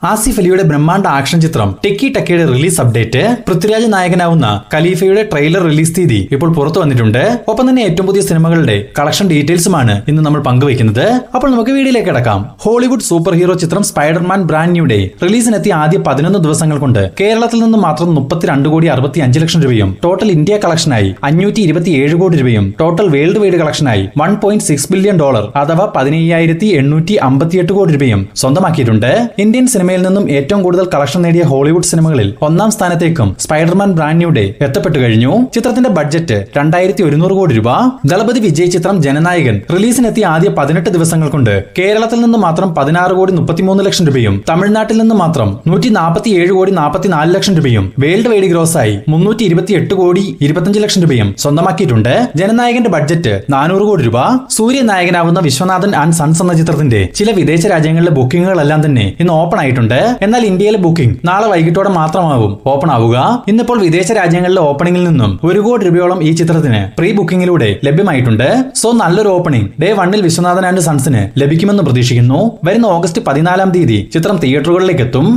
ആസിഫ് അലിയുടെ ബ്രഹ്മാണ്ഡ ആക്ഷൻ ചിത്രം ടെക്കി ടക്കയുടെ റിലീസ് അപ്ഡേറ്റ്, പൃഥ്വിരാജ് നായകനാവുന്ന ഖലീഫയുടെ ട്രെയിലർ റിലീസ് തീയതി ഇപ്പോൾ പുറത്തു വന്നിട്ടുണ്ട്. ഒപ്പം തന്നെ ഏറ്റവും പുതിയ സിനിമകളുടെ കളക്ഷൻ ഡീറ്റെയിൽസുമാണ് ഇന്ന് നമ്മൾ പങ്കുവയ്ക്കുന്നത്. അപ്പോൾ നമുക്ക് വീഡിയോയിലേക്ക് കടക്കാം. ഹോളിവുഡ് സൂപ്പർ ഹീറോ ചിത്രം സ്പൈഡർമാൻ ബ്രാൻഡ് ന്യൂഡേ റിലീസിനെത്തിയ ആദ്യ 11 ദിവസങ്ങൾ കൊണ്ട് കേരളത്തിൽ നിന്ന് മാത്രം 32,65,00,000 രൂപയും, ടോട്ടൽ ഇന്ത്യ കളക്ഷനായി 527 കോടി രൂപയും, ടോട്ടൽ വേൾഡ് വൈഡ് കളക്ഷനായി $1.6 ബില്യൺ അഥവാ 15,858 കോടി രൂപയും സ്വന്തമാക്കിയിട്ടുണ്ട്. ഇന്ത്യൻ സിനിമയിൽ നിന്നും ഏറ്റവും കൂടുതൽ കളക്ഷൻ നേടിയ ഹോളിവുഡ് സിനിമകളിൽ ഒന്നാം സ്ഥാനത്തേക്കും സ്പൈഡർമാൻ ബ്രാൻഡ് ന്യൂഡേ എത്തപ്പെട്ടു കഴിഞ്ഞു. ചിത്രത്തിന്റെ ബഡ്ജറ്റ് 2,100 കോടി രൂപ. ദളപതി വിജയ് ചിത്രം ജനനായകൻ റിലീസിനെത്തിയ ആദ്യ 18 ദിവസങ്ങൾ കൊണ്ട് കേരളത്തിൽ നിന്ന് മാത്രം 16,33,00,000 രൂപയും, തമിഴ്നാട്ടിൽ നിന്ന് മാത്രം 147,44,00,000 രൂപയും, വേൾഡ് വൈഡ് ഗ്രോസായി 328,25,00,000 രൂപയും സ്വന്തമാക്കിയിട്ടുണ്ട്. ജനനായകന്റെ ബഡ്ജറ്റ് 400 കോടി രൂപ. സൂര്യ നായകനാവുന്ന വിശ്വനാഥൻ ആൻഡ് സൺസ് എന്ന ചിത്രത്തിന്റെ ചില വിദേശ രാജ്യങ്ങളിലെ ബുക്കിംഗുകളെല്ലാം തന്നെ ഇന്ന് ഓപ്പൺ ആയിട്ടുണ്ട്. എന്നാൽ ഇന്ത്യയിലെ ബുക്കിംഗ് നാളെ വൈകിട്ടോടെ മാത്രമാവും ഓപ്പൺ ആവുക. ഇന്നിപ്പോൾ വിദേശ രാജ്യങ്ങളിലെ ഓപ്പണിംഗിൽ നിന്നും 1 കോടി രൂപയോളം ഈ ചിത്രത്തിന് പ്രീ ബുക്കിംഗിലൂടെ ലഭ്യമായിട്ടുണ്ട്. സോ നല്ലൊരു ഓപ്പണിംഗ് ഡേ 1 വിശ്വനാഥൻ ആൻഡ് സൺസിന് ലഭിക്കുമെന്ന് പ്രതീക്ഷിക്കുന്നു. വരുന്ന ഓഗസ്റ്റ് 14 തീയതി ചിത്രം തിയേറ്ററുകളിലേക്ക് എത്തും.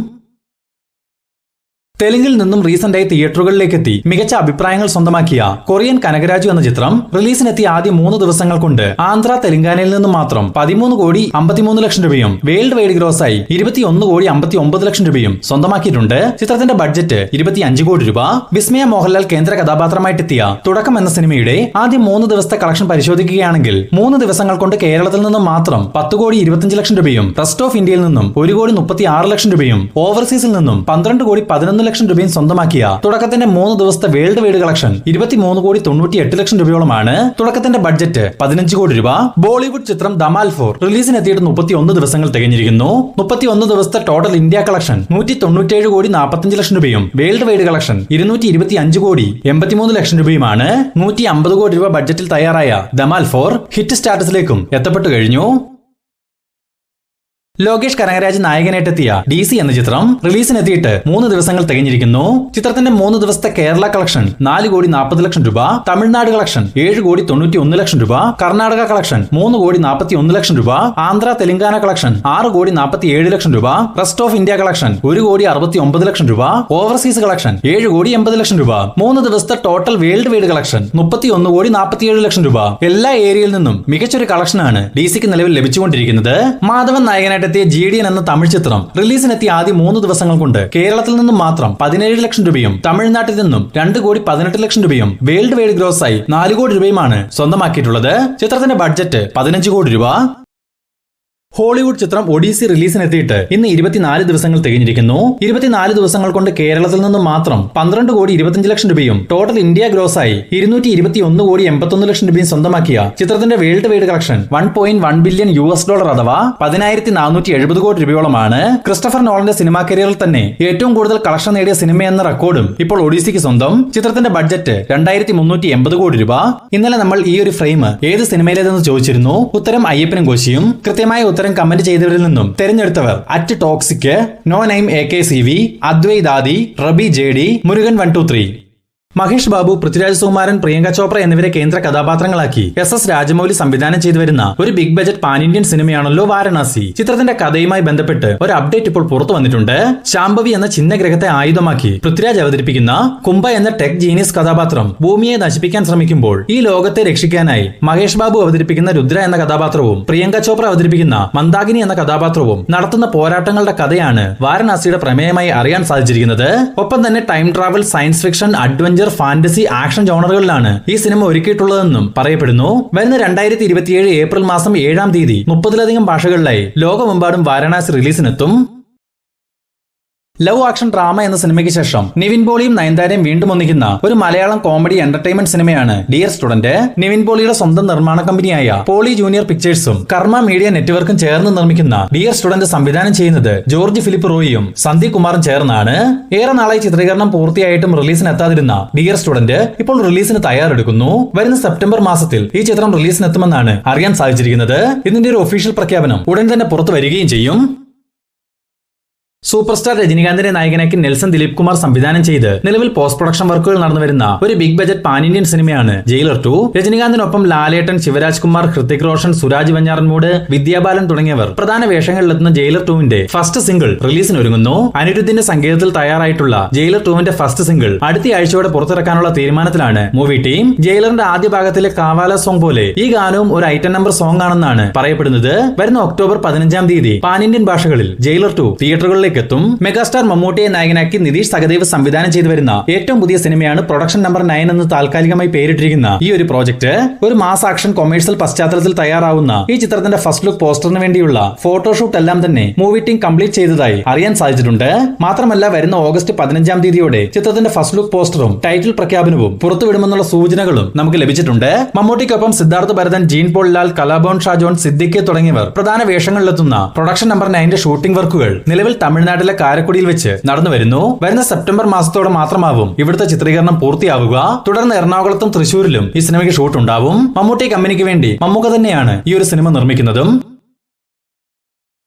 തെലുങ്കിൽ നിന്നും റീസെന്റായി തിയേറ്ററുകളിലേക്ക് എത്തി മികച്ച അഭിപ്രായങ്ങൾ സ്വന്തമാക്കിയ കൊറിയൻ കനകരാജു എന്ന ചിത്രം റിലീസിനെത്തിയ ആദ്യ 3 ദിവസങ്ങൾ കൊണ്ട് ആന്ധ്ര തെലങ്കാനയിൽ നിന്നും മാത്രം 13,53,00,000 രൂപയും, വേൾഡ് വൈഡ് ഗ്രോസായി 21,59,00,000 രൂപയും സ്വന്തമാക്കിയിട്ടുണ്ട്. ചിത്രത്തിന്റെ ബഡ്ജറ്റ് 25 കോടി രൂപ. വിസ്മയ മോഹൻലാൽ കേന്ദ്ര കഥാപാത്രമായിട്ടെത്തിയ തുടക്കം എന്ന സിനിമയുടെ ആദ്യ 3 ദിവസത്തെ കളക്ഷൻ പരിശോധിക്കുകയാണെങ്കിൽ 3 ദിവസങ്ങൾ കൊണ്ട് കേരളത്തിൽ നിന്നും മാത്രം 10,25,00,000 രൂപയും, റെസ്റ്റ് ഓഫ് ഇന്ത്യയിൽ നിന്നും 1,36,00,000 രൂപയും, ഓവർസീസിൽ നിന്നും 12,11,00,000 രൂപയും സ്വന്തമാക്കിയ തുടക്കത്തിന്റെ 3 ദിവസത്തെ വേൾഡ് വൈഡ് കളക്ഷൻ 23,98,00,000 രൂപയോളമാണ്. തുടക്കത്തിന്റെ ബഡ്ജറ്റ് 15 കോടി രൂപ. ബോളിവുഡ് ചിത്രം ധമാൽ 4 റിലീസിനെത്തിയിട്ട് 31 ദിവസങ്ങൾ തികഞ്ഞിരിക്കുന്നു. 31 ദിവസത്തെ ടോട്ടൽ ഇന്ത്യ കളക്ഷൻ 197,45,00,000 രൂപയും, വേൾഡ് വൈഡ് കളക്ഷൻ 225,83,00,000 രൂപയുമാണ്. 150 കോടി രൂപ ബഡ്ജറ്റിൽ തയ്യാറായ ധമാൽ 4 ഹിറ്റ് സ്റ്റാറ്റസിലേക്കും എത്തപ്പെട്ടു കഴിഞ്ഞു. ലോകേഷ് കനകരാജ് നായകനായിട്ടെത്തിയ DC എന്ന ചിത്രം റിലീസിനെത്തിയിട്ട് 3 ദിവസങ്ങൾ തികഞ്ഞിരിക്കുന്നു. ചിത്രത്തിന്റെ 3 ദിവസത്തെ കേരള കളക്ഷൻ 4,40,00,000 രൂപ, തമിഴ്നാട് കളക്ഷൻ 7,91,00,000 രൂപ, കർണാടക കളക്ഷൻ 3,41,00,000 രൂപ, ആന്ധ്ര തെലങ്കാന കളക്ഷൻ 6,47,00,000 രൂപ, റെസ്റ്റ് ഓഫ് ഇന്ത്യ കളക്ഷൻ 1,69,00,000 രൂപ, ഓവർസീസ് കളക്ഷൻ 7,80,00,000 രൂപ. 3 ദിവസത്തെ ടോട്ടൽ വേൾഡ് വൈഡ് കളക്ഷൻ 31,47,00,000 രൂപ. എല്ലാ ഏരിയയിൽ നിന്നും മികച്ചൊരു കളക്ഷനാണ് DCക്ക് നിലവിൽ ലഭിച്ചുകൊണ്ടിരിക്കുന്നത്. മാധവൻ നായകനായിട്ട് GDN എന്ന തമിഴ് ചിത്രം റിലീസിനെത്തിയ ആദ്യ 3 ദിവസങ്ങൾ കൊണ്ട് കേരളത്തിൽ നിന്നും മാത്രം 17 ലക്ഷം രൂപയും, തമിഴ്നാട്ടിൽ നിന്നും 2,18,00,000 രൂപയും, വേൾഡ് വൈഡ് ഗ്രോസായി 4 കോടി രൂപയുമാണ് സ്വന്തമാക്കിയിട്ടുള്ളത്. ചിത്രത്തിന്റെ ബഡ്ജറ്റ് 15 കോടി രൂപ. ഹോളിവുഡ് ചിത്രം ഒഡീസി റിലീസിനെത്തിയിട്ട് ഇന്ന് 24 ദിവസങ്ങൾ തികഞ്ഞിരിക്കുന്നു. 24 ദിവസങ്ങൾ കൊണ്ട് കേരളത്തിൽ നിന്നും മാത്രം 12,25,00,000 രൂപയും, ടോട്ടൽ ഇന്ത്യ ഗ്രോസായി 221,81,00,000 രൂപയും സ്വന്തമാക്കിയ ചിത്രത്തിന്റെ വേൾഡ് വൈഡ് കളക്ഷൻ $1.1 ബില്യൺ അഥവാ 10,470 കോടി രൂപയോളമാണ്. ക്രിസ്റ്റഫർ നോളന്റെ സിനിമാ കരിയറിൽ തന്നെ ഏറ്റവും കൂടുതൽ കളക്ഷൻ നേടിയ സിനിമയെന്ന റെക്കോർഡും ഇപ്പോൾ ഒഡീസിക്ക് സ്വന്തം. ചിത്രത്തിന്റെ ബഡ്ജറ്റ് 2,380 കോടി രൂപ. ഇന്നലെ നമ്മൾ ഈ ഒരു ഫ്രെയിം ഏത് സിനിമയിലേതെന്ന് ചോദിച്ചിരുന്നു. ഉത്തരം അയ്യപ്പനും കോശിയും. കൃത്യമായ ഉത്തരം കമന്റ് ചെയ്തവരിൽ നിന്നും തെരഞ്ഞെടുത്തവർ @ടോക്സിക്, നോ നെയിം AKCV, അദ്വൈദാദി, റബി JD, മുരുകൻ 123. മഹേഷ് ബാബു, പൃഥ്വിരാജ് സുകുമാരൻ, പ്രിയങ്ക ചോപ്ര എന്നിവരെ കേന്ദ്ര കഥാപാത്രങ്ങളാക്കി SS രാജമൗലി സംവിധാനം ചെയ്തു വരുന്ന ഒരു ബിഗ് ബജറ്റ് പാൻ ഇന്ത്യൻ സിനിമയാണല്ലോ വാരണാസി. ചിത്രത്തിന്റെ കഥയുമായി ബന്ധപ്പെട്ട് ഒരു അപ്ഡേറ്റ് ഇപ്പോൾ പുറത്തു വന്നിട്ടുണ്ട്. ശാംഭവി എന്ന ചിഹ്നഗ്രഹത്തെ ആയുധമാക്കി പൃഥ്വിരാജ് അവതരിപ്പിക്കുന്ന കുംഭ എന്ന ടെക് ജീനിയസ് കഥാപാത്രം ഭൂമിയെ നശിപ്പിക്കാൻ ശ്രമിക്കുമ്പോൾ ഈ ലോകത്തെ രക്ഷിക്കാനായി മഹേഷ് ബാബു അവതരിപ്പിക്കുന്ന രുദ്ര എന്ന കഥാപാത്രവും പ്രിയങ്ക ചോപ്ര അവതരിപ്പിക്കുന്ന മന്ദാകിനി എന്ന കഥാപാത്രവും നടത്തുന്ന പോരാട്ടങ്ങളുടെ കഥയാണ് വാരണാസിയുടെ പ്രമേയമായി അറിയാൻ സാധിച്ചിരിക്കുന്നത്. ഒപ്പം തന്നെ time travel, science fiction, adventure, fantasy, action ജോണറുകളിലാണ് ഈ സിനിമ ഒരുക്കിയിട്ടുള്ളതെന്നും പറയപ്പെടുന്നു. വരുന്ന 2027 ഏപ്രിൽ മാസം 7 തീയതി 30ലധികം ഭാഷകളിലായി ലോകമെമ്പാടും വാരണാസി റിലീസിനെത്തും. ലവ് ആക്ഷൻ ഡ്രാമ എന്ന സിനിമയ്ക്ക് ശേഷം നിവിൻ പോളിയും നയൻതാരയും വീണ്ടും ഒന്നിക്കുന്ന ഒരു മലയാളം കോമഡി എന്റർടൈൻമെന്റ് സിനിമയാണ് ഡിയർ സ്റ്റുഡന്റ്. നിവിൻ പോളിയുടെ സ്വന്തം നിർമ്മാണ കമ്പനിയായ പോളി ജൂനിയർ പിക്ചേഴ്സും കർമ്മ മീഡിയ നെറ്റ്വർക്കും ചേർന്ന് നിർമ്മിക്കുന്ന ഡിയർ സ്റ്റുഡന്റ് സംവിധാനം ചെയ്യുന്നത് ജോർജ് ഫിലിപ്പ് റോയിയും സന്ദീപ് കുമാറും ചേർന്നാണ്. ഏറെ നാളായി ചിത്രീകരണം പൂർത്തിയായിട്ടും റിലീസിനെത്താതിരുന്ന ഡിയർ സ്റ്റുഡന്റ് ഇപ്പോൾ റിലീസിന് തയ്യാറെടുക്കുന്നു. വരുന്ന സെപ്റ്റംബർ മാസത്തിൽ ഈ ചിത്രം റിലീസിനെത്തുമെന്നാണ് അറിയാൻ സാധിച്ചിരിക്കുന്നത്. ഇതിന്റെ ഒരു ഒഫീഷ്യൽ പ്രഖ്യാപനം ഉടൻ തന്നെ പുറത്തു വരികയും ചെയ്യും. സൂപ്പർ സ്റ്റാർ രജനികാന്തിനെ നായകനാക്കി നെൽസൺ ദിലീപ് കുമാർ സംവിധാനം ചെയ്ത് നിലവിൽ പോസ്റ്റ് പ്രൊഡക്ഷൻ വർക്കുകൾ നടന്നുവരുന്ന ഒരു ബിഗ് ബജറ്റ് പാൻ ഇന്ത്യൻ സിനിമയാണ് ജയിലർ 2. രജനികാന്തിനൊപ്പം ലാലേട്ടൻ, ശിവരാജ് കുമാർ, ഹൃതിക് റോഷൻ, സുരാജ് വെഞ്ഞാറൻമൂട്, വിദ്യാബാലൻ തുടങ്ങിയവർ പ്രധാന വേഷങ്ങളിലെത്തുന്ന ജയിലർ 2-ന്റെ ഫസ്റ്റ് സിംഗിൾ റിലീസിനൊരുങ്ങുന്നു. അനിരുദ്ധിന്റെ സംഗീതത്തിൽ തയ്യാറായിട്ടുള്ള ജയിലർ 2-ന്റെ ഫസ്റ്റ് സിംഗിൾ അടുത്ത ആഴ്ചയോടെ പുറത്തിറക്കാനുള്ള തീരുമാനത്തിലാണ് മൂവി ടീം. ജയിലറിന്റെ ആദ്യ ഭാഗത്തിലെ കാവാല സോങ് പോലെ ഈ ഗാനവും ഒരു ഐറ്റം നമ്പർ സോങ് ആണെന്നാണ് പറയപ്പെടുന്നത്. വരുന്ന ഒക്ടോബർ 15-ാം തീയതി പാൻ ഇന്ത്യൻ ഭാഷകളിൽ ജയിലർ 2 തിയേറ്ററുകളിലേക്ക് എത്തും. മെഗാസ്റ്റാർ മമ്മൂട്ടിയെ നായകനാക്കി നിതീഷ് സഹദേവ് സംവിധാനം ചെയ്തു വരുന്ന ഏറ്റവും പുതിയ സിനിമയാണ് പ്രൊഡക്ഷൻ നമ്പർ 9 എന്ന് താൽക്കാലികമായി പേരിട്ടിരിക്കുന്ന ഈ ഒരു പ്രോജക്ട്. ഒരു മാസ് ആക്ഷൻ കൊമേഴ്സ്യൽ പശ്ചാത്തലത്തിൽ തയ്യാറാവുന്ന ഈ ചിത്രത്തിന്റെ ഫസ്റ്റ് ലുക്ക് പോസ്റ്ററിന് വേണ്ടിയുള്ള ഫോട്ടോഷൂട്ട് എല്ലാം തന്നെ മൂവി ടീം കംപ്ലീറ്റ് ചെയ്തതായി അറിയാൻ സാധിച്ചിട്ടുണ്ട്. മാത്രമല്ല വരുന്ന ഓഗസ്റ്റ് 15-ാം തീയതിയോടെ ചിത്രത്തിന്റെ ഫസ്റ്റ് ലുക്ക് പോസ്റ്ററും ടൈറ്റിൽ പ്രഖ്യാപനവും പുറത്തുവിടുമെന്നുള്ള സൂചനകളും നമുക്ക് ലഭിച്ചിട്ടുണ്ട്. മമ്മൂട്ടിക്കൊപ്പം സിദ്ധാർത്ഥ് ഭരതൻ, ജീൻ പോൾ ലാൽ, കലാഭവൻ ഷാജോൺ, സിദ്ദിഖ് തുടങ്ങിയവർ പ്രധാന വേഷങ്ങളിലെത്തുന്ന പ്രൊഡക്ഷൻ നമ്പർ 9-ന്റെ ഷൂട്ടിംഗ് വർക്കുകൾ നിലവിൽ തമിഴ്നാട്ടിലെ കാരക്കുടിയിൽ വെച്ച് നടന്നു വരുന്നു. വരുന്ന സെപ്റ്റംബർ മാസത്തോടെ മാത്രമാവും ഇവിടുത്തെ ചിത്രീകരണം പൂർത്തിയാവുക. തുടർന്ന് എറണാകുളത്തും തൃശൂരിലും ഈ സിനിമയ്ക്ക് ഷൂട്ട് ഉണ്ടാവും. മമ്മൂട്ടി കമ്പനിക്ക് വേണ്ടി മമ്മൂക്ക തന്നെയാണ് ഈ ഒരു സിനിമ നിർമ്മിക്കുന്നതും.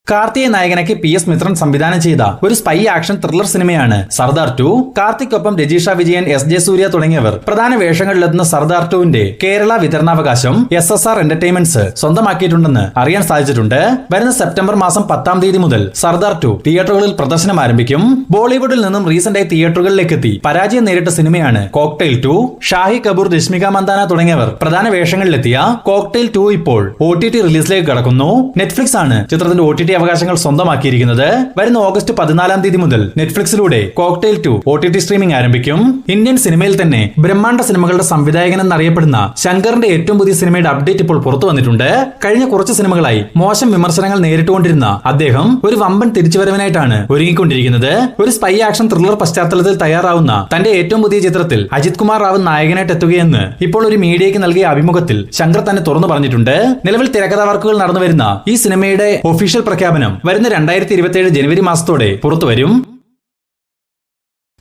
കാർത്തിയെ നായകനാക്കി PS മിത്രൻ സംവിധാനം ചെയ്ത ഒരു സ്പൈ ആക്ഷൻ ത്രില്ലർ സിനിമയാണ് സർദാർ 2. കാർത്തിക്കൊപ്പം രജീഷ വിജയൻ, SJ സൂര്യ തുടങ്ങിയവർ പ്രധാന വേഷങ്ങളിലെത്തുന്ന സർദാർ 2-ന്റെ കേരള വിതരണാവകാശം SSR എന്റർടൈൻമെന്റ്സ് സ്വന്തമാക്കിയിട്ടുണ്ടെന്ന് അറിയാൻ സാധിച്ചിട്ടുണ്ട്. വരുന്ന സെപ്റ്റംബർ മാസം 10-ാം തീയതി മുതൽ സർദാർ 2 തിയേറ്ററുകളിൽ പ്രദർശനം ആരംഭിക്കും. ബോളിവുഡിൽ നിന്നും റീസെന്റായി തിയേറ്ററുകളിലേക്ക് എത്തി പരാജയം നേരിട്ട സിനിമയാണ് കോക്ടെയിൽ 2. ഷാഹി കപൂർ, രശ്മിക മന്ദാന തുടങ്ങിയവർ പ്രധാന വേഷങ്ങളിലെത്തിയ കോക്ടെയിൽ 2 ഇപ്പോൾ OTT റിലീസിലേക്ക് കടക്കുന്നു. നെറ്റ്ഫ്ലിക്സ് ആണ് ചിത്രത്തിന്റെ OTT അവകാശങ്ങൾ സ്വന്തമാക്കിയിരിക്കുന്നത്. വരുന്ന ഓഗസ്റ്റ് 14-ാം തീയതി മുതൽ നെറ്റ്ഫ്ലിക്സിലൂടെ കോക്ടെയിൽ 2 OTT സ്ട്രീമിംഗ് ആരംഭിക്കും. ഇന്ത്യൻ സിനിമയിൽ തന്നെ ബ്രഹ്മാണ്ഡ സിനിമകളുടെ സംവിധായകൻ എന്നറിയപ്പെടുന്ന ശങ്കറിന്റെ ഏറ്റവും പുതിയ സിനിമയുടെ അപ്ഡേറ്റ് ഇപ്പോൾ പുറത്തു വന്നിട്ടുണ്ട്. കഴിഞ്ഞ കുറച്ച് സിനിമകളായി മോശം വിമർശനങ്ങൾ നേരിട്ടുകൊണ്ടിരുന്ന അദ്ദേഹം ഒരു വമ്പൻ തിരിച്ചുവരവിനായിട്ടാണ് ഒരുങ്ങിക്കൊണ്ടിരിക്കുന്നത്. ഒരു സ്പൈ ആക്ഷൻ ത്രില്ലർ പശ്ചാത്തലത്തിൽ തയ്യാറാവുന്ന തന്റെ ഏറ്റവും പുതിയ ചിത്രത്തിൽ അജിത് കുമാർ റാവു നായകനായിട്ട് എത്തുകയെന്ന് ഇപ്പോൾ ഒരു മീഡിയയ്ക്ക് നൽകിയ അഭിമുഖത്തിൽ ശങ്കർ തന്നെ തുറന്നു പറഞ്ഞിട്ടുണ്ട്. നിലവിൽ തിരക്കഥാ വർക്കുകൾ നടന്നുവരുന്ന ഈ സിനിമയുടെ ഒഫീഷ്യൽ പ്രഖ്യാപനം വരുന്ന 2027 ജനുവരി മാസത്തോടെ പുറത്തുവരും.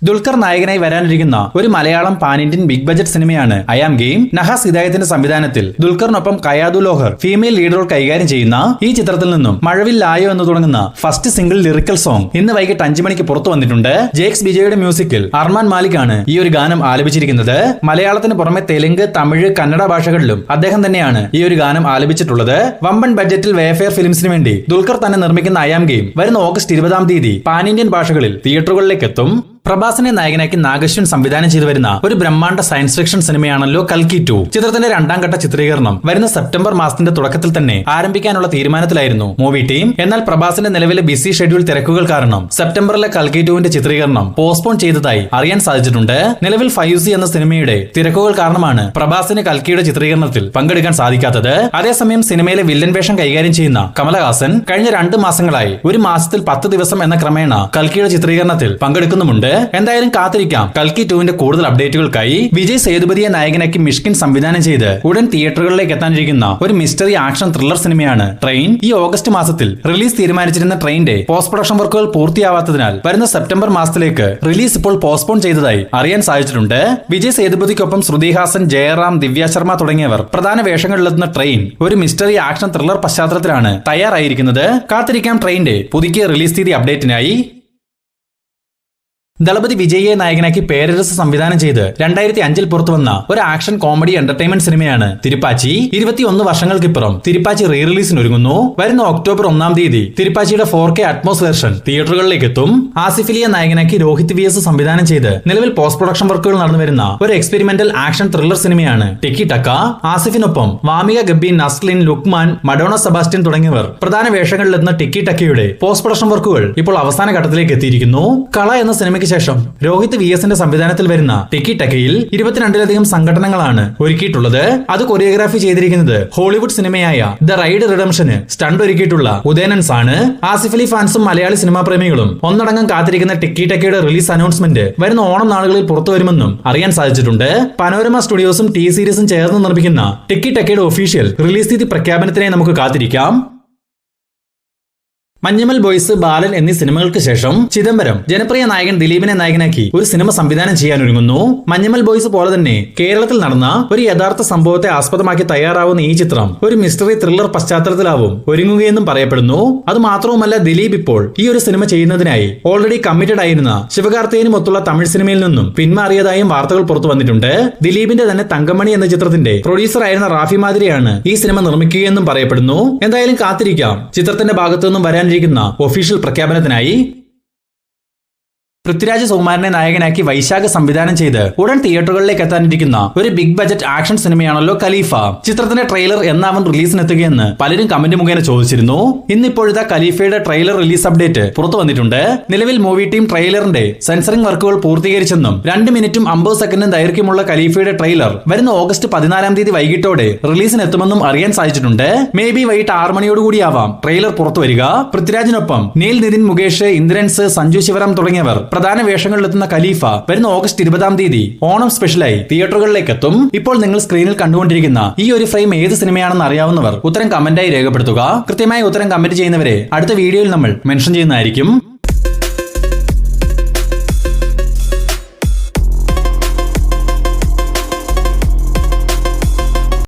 ദുൽഖർ നായകനായി വരാനിരിക്കുന്ന ഒരു Malayalam pan Indian big budget സിനിമയാണ് ഐ ആം ഗെയിം. നഹാസ് ഹിദായത്തിന്റെ സംവിധാനത്തിൽ ദുൽഖറിനൊപ്പം Kayadu Lohar female lead role കൈകാര്യം ചെയ്യുന്ന ഈ ചിത്രത്തിൽ നിന്നും മഴവിൽ ലായോ എന്ന് തുടങ്ങുന്ന ഫസ്റ്റ് സിംഗിൾ ലിറിക്കൽ സോങ് ഇന്ന് വൈകിട്ട് 5 മണിക്ക് പുറത്തു വന്നിട്ടുണ്ട്. ജേക്സ് ബിജയുടെ മ്യൂസിക്കിൽ അർമാൻ മാലിക് ആണ് ഈ ഒരു ഗാനം ആലപിച്ചിരിക്കുന്നത്. മലയാളത്തിന് പുറമെ തെലുങ്ക്, തമിഴ്, കന്നഡ ഭാഷകളിലും അദ്ദേഹം തന്നെയാണ് ഈ ഒരു ഗാനം ആലപിച്ചിട്ടുള്ളത്. വമ്പൻ ബഡ്ജറ്റിൽ വേഫെയർ ഫിലിംസിന് വേണ്ടി ദുൽഖർ തന്നെ നിർമ്മിക്കുന്ന ഐ ആം ഗെയിം വരുന്ന ഓഗസ്റ്റ് 20-ാം തീയതി പാൻ ഇന്ത്യൻ ഭാഷകളിൽ തിയേറ്ററുകളിലേക്ക് എത്തും. പ്രഭാസിനെ നായകനാക്കി നാഗശ്വൻ സംവിധാനം ചെയ്തു വരുന്ന ഒരു ബ്രഹ്മാണ്ഡ സയൻസ് ഫിക്ഷൻ സിനിമയാണല്ലോ കൽക്കി 2. ചിത്രത്തിന്റെ 2ാം ഘട്ട ചിത്രീകരണം വരുന്ന സെപ്റ്റംബർ മാസത്തിന്റെ തുടക്കത്തിൽ തന്നെ ആരംഭിക്കാനുള്ള തീരുമാനത്തിലായിരുന്നു മൂവി ടീം. എന്നാൽ പ്രഭാസിന്റെ നിലവിലെ ബിസി ഷെഡ്യൂൾ തിരക്കുകൾ കാരണം സെപ്റ്റംബറിലെ കൽക്കി 2-ന്റെ ചിത്രീകരണം പോസ്റ്റ്പോൺ ചെയ്തതായി അറിയാൻ സാധിച്ചിട്ടുണ്ട്. നിലവിൽ 5C എന്ന സിനിമയുടെ തിരക്കുകൾ കാരണമാണ് പ്രഭാസിന് കൽക്കിയുടെ ചിത്രീകരണത്തിൽ പങ്കെടുക്കാൻ സാധിക്കാത്തത്. അതേസമയം സിനിമയിലെ വില്ലൻ വേഷം കൈകാര്യം ചെയ്യുന്ന കമലഹാസൻ കഴിഞ്ഞ 2 മാസങ്ങളായി ഒരു മാസത്തിൽ 10 ദിവസം എന്ന ക്രമേണ കൽക്കിയുടെ ചിത്രീകരണത്തിൽ പങ്കെടുക്കുന്നുമുണ്ട്. എന്തായാലും കാത്തിരിക്കാം കൽക്കി 2-ന്റെ കൂടുതൽ അപ്ഡേറ്റുകൾക്കായി. വിജയ് സേതുപതിയെ നായകനാക്കി മിഷ്കിൻ സംവിധാനം ചെയ്ത് ഉടൻ തിയേറ്ററുകളിലേക്ക് എത്താനിരിക്കുന്ന ഒരു മിസ്റ്ററി ആക്ഷൻ ത്രില്ലർ സിനിമയാണ് ട്രെയിൻ. ഈ ഓഗസ്റ്റ് മാസത്തിൽ റിലീസ് തീരുമാനിച്ചിരുന്ന ട്രെയിന്റെ പോസ്റ്റ് പ്രൊഡക്ഷൻ വർക്കുകൾ പൂർത്തിയാവാത്തതിനാൽ വരുന്ന സെപ്റ്റംബർ മാസത്തിലേക്ക് റിലീസ് ഇപ്പോൾ പോസ്റ്റ്പോൺ ചെയ്തതായി അറിയാൻ സാധിച്ചിട്ടുണ്ട്. വിജയ് സേതുപതിക്കൊപ്പം ശ്രുതി ഹാസൻ, ജയറാം, ദിവ്യ ശർമ്മ തുടങ്ങിയവർ പ്രധാന വേഷങ്ങളിലെത്തുന്ന ട്രെയിൻ ഒരു മിസ്റ്ററി ആക്ഷൻ ത്രില്ലർ പശ്ചാത്തലത്തിലാണ് തയ്യാറായിരിക്കുന്നത്. കാത്തിരിക്കാം ട്രെയിന്റെ പുതുക്കിയ റിലീസ് തീയതി അപ്ഡേറ്റിനായി. ദളപതി വിജയെ നായകനാക്കി പേരരസ് സംവിധാനം ചെയ്ത് 2005-ൽ പുറത്തുവന്ന ഒരു ആക്ഷൻ കോമഡി എന്റർടൈൻമെന്റ് സിനിമയാണ് തിരുപ്പാച്ചി. 21 വർഷങ്ങൾക്കിപ്പുറം തിരുപ്പാച്ചി റീ റിലീസിനൊരുങ്ങുന്നു. വരുന്ന ഒക്ടോബർ 1-ാം തീയതി തിരുപ്പാച്ചിയുടെ 4K അറ്റ്മോസ് വെർഷൻ തിയേറ്ററുകളിലേക്ക് എത്തും. ആസിഫലിയെ നായകനാക്കി രോഹിത് VS സംവിധാനം ചെയ്ത് നിലവിൽ പോസ്റ്റ് പ്രൊഡക്ഷൻ വർക്കുകൾ നടന്നുവരുന്ന ഒരു എക്സ്പെരിമെന്റൽ ആക്ഷൻ ത്രില്ലർ സിനിമയാണ് ടിക്കി ടക്ക. ആസിഫിനൊപ്പം വാമിക ഗബ്ബി, നസ്ലിൻ, ലുക്മാൻ, മഡോണ സെബാസ്റ്റ്യൻ തുടങ്ങിയവർ പ്രധാന വേഷങ്ങളിലെത്തുന്ന ടിക്കി ടക്കയുടെ പോസ്റ്റ് പ്രൊഡക്ഷൻ വർക്കുകൾ ഇപ്പോൾ അവസാന ഘട്ടത്തിലേക്ക് എത്തിയിരിക്കുന്നു. കള എന്ന സിനിമയ്ക്ക് ശേഷം രോഹിത് VSന്റെ സംവിധാനത്തിൽ വരുന്ന ടിക്കി ടക്കയിൽ 22-ലധികം സംഘടനകളാണ് ഒരുക്കിയിട്ടുള്ളത്. അത് കൊറിയോഗ്രാഫി ചെയ്തിരിക്കുന്നത് ഹോളിവുഡ് സിനിമയായ ദ റൈഡ് റിഡംഷന് സ്റ്റണ്ട് ഒരുക്കിയിട്ടുള്ള ഉദയനൻസ് ആണ്. ആസിഫ് അലി ഫാൻസും മലയാളി സിനിമാ പ്രേമികളും ഒന്നടങ്കം കാത്തിരിക്കുന്ന ടിക്കി ടക്കയുടെ റിലീസ് അനൗൺസ്മെന്റ് വരുന്ന ഓണം നാളുകളിൽ പുറത്തുവരുമെന്നും അറിയാൻ സാധിച്ചിട്ടുണ്ട്. പനോരമ സ്റ്റുഡിയോസും ടി സീരീസും ചേർന്ന് നിർമ്മിക്കുന്ന ടിക്കി ടക്കയുടെ ഒഫീഷ്യൽ റിലീസ് തീയതി പ്രഖ്യാപനത്തിനായി നമുക്ക് കാത്തിരിക്കാം. മഞ്ഞുമൽ ബോയ്സ്, ബാലൻ എന്നീ സിനിമകൾക്ക് ശേഷം ചിദംബരം ജനപ്രിയ നായകൻ ദിലീപിനെ നായകനാക്കി ഒരു സിനിമ സംവിധാനം ചെയ്യാൻ ഒരുങ്ങുന്നു. മഞ്ഞുമൽ ബോയ്സ് പോലെ തന്നെ കേരളത്തിൽ നടന്ന ഒരു യഥാർത്ഥ സംഭവത്തെ ആസ്പദമാക്കി തയ്യാറാവുന്ന ഈ ചിത്രം ഒരു മിസ്റ്ററി ത്രില്ലർ പശ്ചാത്തലത്തിലാവും ഒരുങ്ങുകയെന്നും പറയപ്പെടുന്നു. അത് മാത്രവുമല്ല, ദിലീപ് ഇപ്പോൾ ഈ ഒരു സിനിമ ചെയ്യുന്നതിനായി ഓൾറെഡി കമ്മിറ്റഡ് ആയിരുന്ന ശിവകാർത്തികനുമൊത്തുള്ള തമിഴ് സിനിമയിൽ നിന്നും പിന്മാറിയതായും വാർത്തകൾ പുറത്തു വന്നിട്ടുണ്ട്. ദിലീപിന്റെ തന്നെ തങ്കമണി എന്ന ചിത്രത്തിന്റെ പ്രൊഡ്യൂസർ ആയിരുന്ന റാഫി മാതിരിയാണ് ഈ സിനിമ നിർമ്മിക്കുകയെന്നും പറയപ്പെടുന്നു. എന്തായാലും കാത്തിരിക്കാം ചിത്രത്തിന്റെ ഭാഗത്തു നിന്നും വരാനിരിക്കുന്ന ഒഫീഷ്യൽ പ്രഖ്യാപനത്തിനായി. പൃഥ്വിരാജ് സുകുമാരനെ നായകനാക്കി വൈശാഖ് സംവിധാനം ചെയ്ത് ഉടൻ തിയേറ്ററുകളിലേക്ക് എത്താനിരിക്കുന്ന ഒരു ബിഗ് ബജറ്റ് ആക്ഷൻ സിനിമയാണല്ലോ ഖലീഫ. ചിത്രത്തിന്റെ ട്രെയിലർ എന്നാവും റിലീസിനെത്തുകയെന്ന് പലരും കമന്റ് മുഖേന ചോദിച്ചിരുന്നു. ഇന്നിപ്പോഴത്തെ ഖലീഫയുടെ ട്രെയിലർ റിലീസ് അപ്ഡേറ്റ് പുറത്തു വന്നിട്ടുണ്ട്. നിലവിൽ മൂവി ടീം ട്രെയിലറിന്റെ സെൻസറിംഗ് വർക്കുകൾ പൂർത്തീകരിച്ചെന്നും 2 മിനിറ്റും 50 സെക്കൻഡും ദൈർഘ്യമുള്ള ഖലീഫയുടെ ട്രെയിലർ വരുന്ന ഓഗസ്റ്റ് 14 തീയതി വൈകിട്ടോടെ റിലീസിനെത്തുമെന്നും അറിയാൻ സാധിച്ചിട്ടുണ്ട്. മേ ബി വൈകിട്ട് 6 മണിയോടുകൂടിയാവാം ട്രെയിലർ പുറത്തു വരിക. പൃഥ്വിരാജിനൊപ്പം നീൽ, നിതിൻ, മുകേഷ്, ഇന്ദ്രൻസ്, സഞ്ജു ശിവറാം തുടങ്ങിയവർ പ്രധാന വേഷങ്ങളിലെത്തുന്ന ഖലീഫ വരുന്ന ഓഗസ്റ്റ് 20 തീയതി ഓണം സ്പെഷ്യലായി തിയേറ്ററുകളിലേക്ക് എത്തും. ഇപ്പോൾ നിങ്ങൾ സ്ക്രീനിൽ കണ്ടുകൊണ്ടിരിക്കുന്ന ഈ ഒരു ഫ്രെയിം ഏത് സിനിമയാണെന്ന് അറിയാവുന്നവർ ഉത്തരം കമന്റായി രേഖപ്പെടുത്തുക. കൃത്യമായി ഉത്തരം കമന്റ് ചെയ്യുന്നവരെ അടുത്ത വീഡിയോയിൽ നമ്മൾ മെൻഷൻ ചെയ്യുന്നതായിരിക്കും.